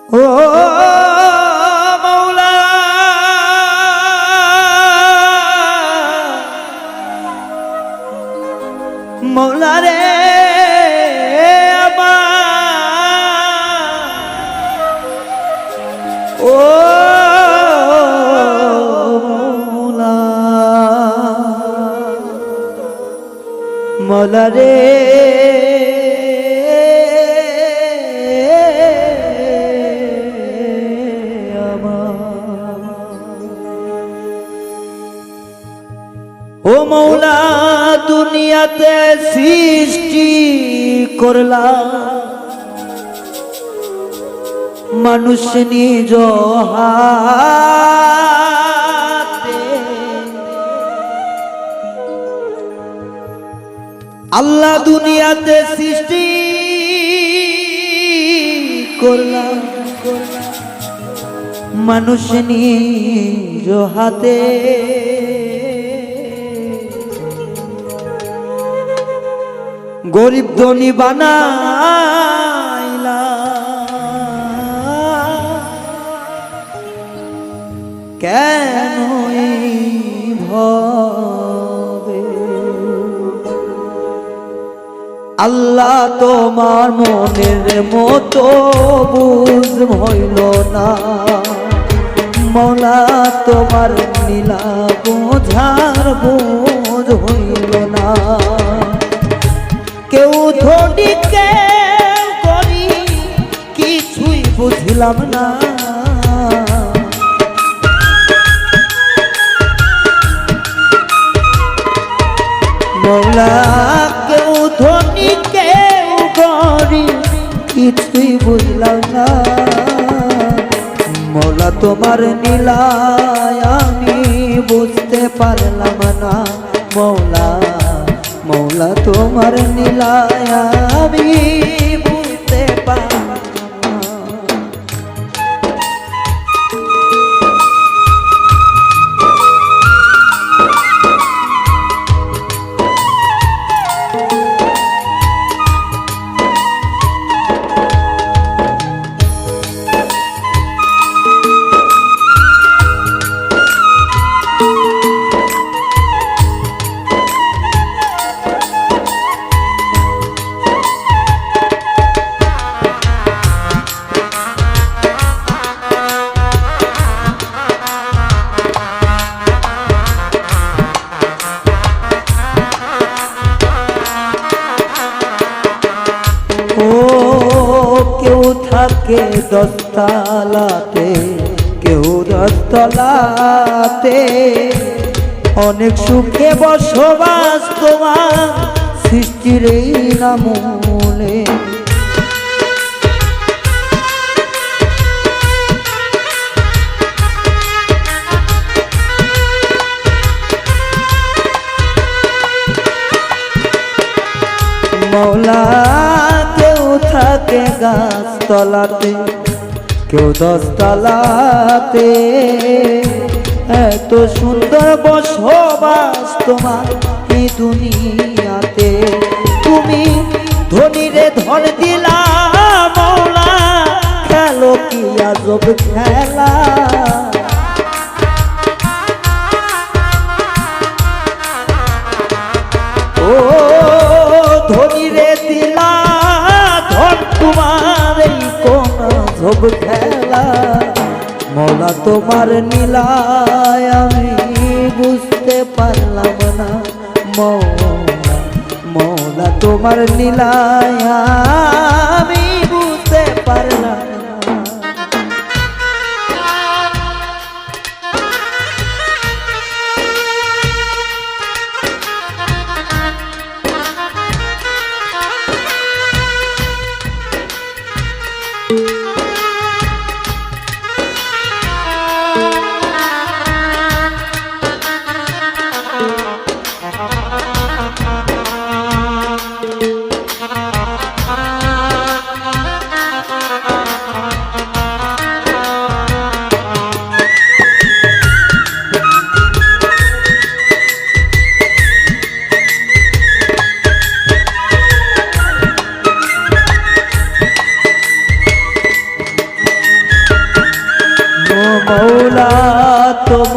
ও মৌলা মৌলা রে ও মৌলা মৌলা রে ও মৌলা দুনিয়াতে সৃষ্টি করলা মানুষ নিজ হাতে আল্লাহ দুনিয়াতে সৃষ্টি করলা মানুষ নিজ হাতে গরিব ধনী বানাইলা কেন ভাবে আল্লাহ তোমার মনের মতো বুঝ হইল না মৌলা তোমার নীলা বোঝার বোঝ হইল না কেউ ধনী কেউ গরিব কিছুই বুঝলাম না মৌলা কেউ ধনী কেউ গরিব কিছুই বুঝলাম না মৌলা তোমার নীলায় আমি বুঝতে পারলাম না মৌলা মৌলা তোমার নীলায় আমি বুঝতে পারলাম থাকে দশতলাতে কেউ দশতলাতে অনেক সুখে বসবাস তোমার সৃষ্টির এই নামলে মৌলা কেউ থাকে গাছতলাতে কেউ দশতলাতে এত সুন্দর বসবাস তোমার এই দুনিয়াতে তুমি ধনীরে ধন দিলা মৌলা খেলো কি আজব খেলা ও ধনীরে দিলা ধন তোমার এই কোন আজব খেলা মৌলা তোমার নীলায় আমি বুঝতে পারলাম না মৌলা মৌলা তোমার নীলায় আমি বুঝতে পারলাম না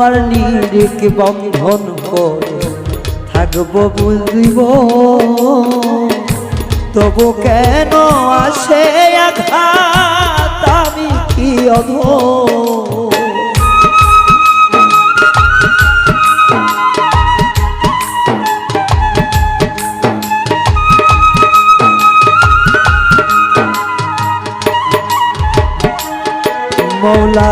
তোমার নিরিখ বন্ধন করে থাকবো বুঝিব, তবু কেন আসে আঘাত, আমি কি অধম। মৌলা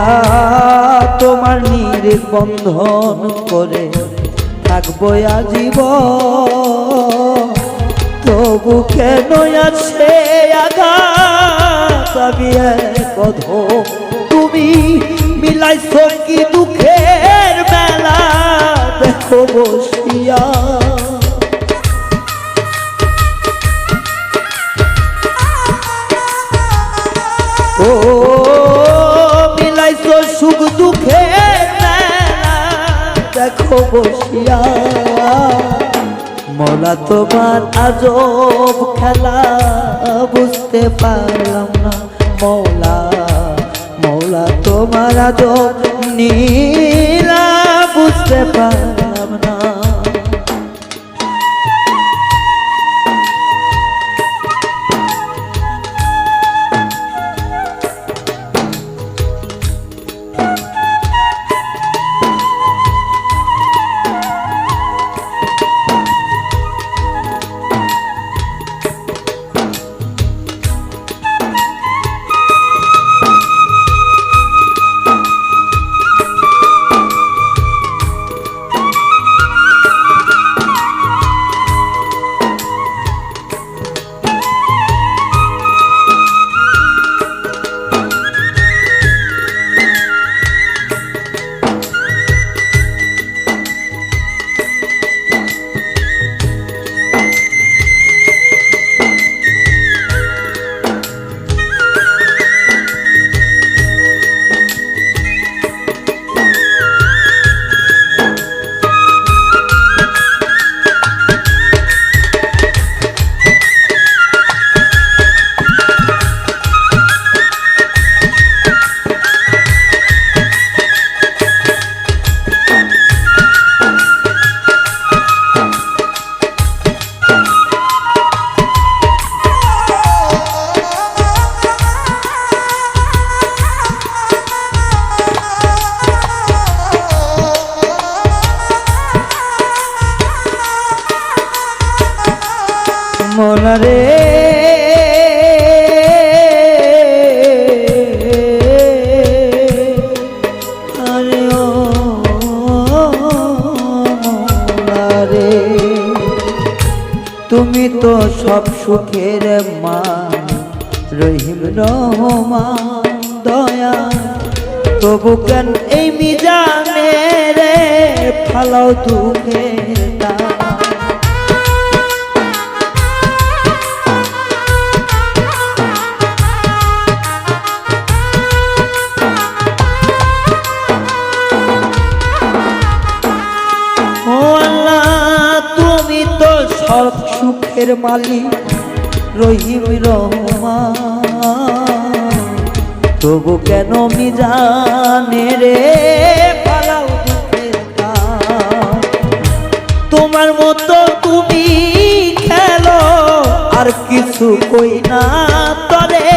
তোমার নিরিখ বন্ধন করে থাকবো আজীবন, তবু কেন আছে আঘাত, আমি এক অধম। তুমি মিলাইছ কি দুঃখের মেলা, দেখো বসিয়া ও মিলাইছ সুখ দুঃখের মেলা, দেখো বসিয়া। মৌলা তোমার আজব খেলা বুঝতে পারলাম না, মৌলা মৌলা তোমার আজব নীলা বুঝতে পারলাম না। মৌলা রে আরে ও মৌলা রে, তুমি তো সব সুখের মান, রহিম রহমান দয়া, তবু কেন এই মিজানে রে ফালাও দুঃখের দান। সব সুখের মালিক রহিম রহমান, তবু কেন মিজানে রে পালাও দুঃখের দান। তোমার মতো তুমি খেলো আর কিছু কই না তরে,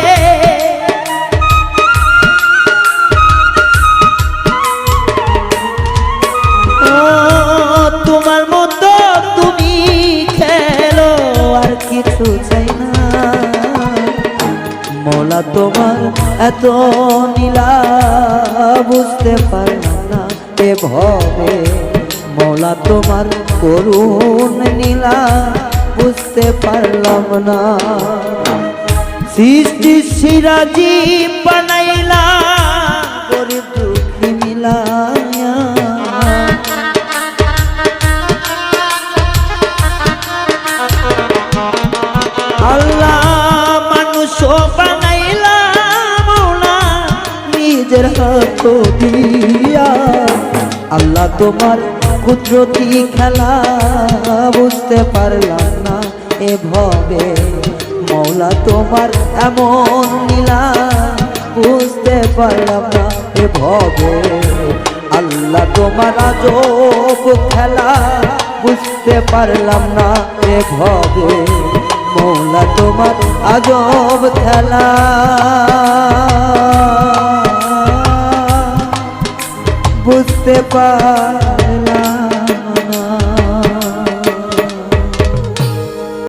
তোমার মতো তুমি খেলো আর কিছু চাই না। মৌলা তোমার এত নীলা বুঝতে পারলাম না এ ভবে, মৌলা তোমার করুণ নীলা বুঝতে পারলাম না। সৃষ্টি সিরাজি বানাইলা গরিব দুঃখী মিলায়া, আল্লাহ মানুষ বানাইলা মৌলা নিজের হাত দিয়া। আল্লাহ তোমার কুদরতি খেলা বুঝতে পারলাম না এ ভবে, মৌলা তোমার এমন নীলা বুঝতে পারলাম না এ ভবে। আল্লাহ তোমার আজব খেলা বুঝতে পারলাম না এভাবে মৌলা তোমার আজব খেলা বুঝতে পারলাম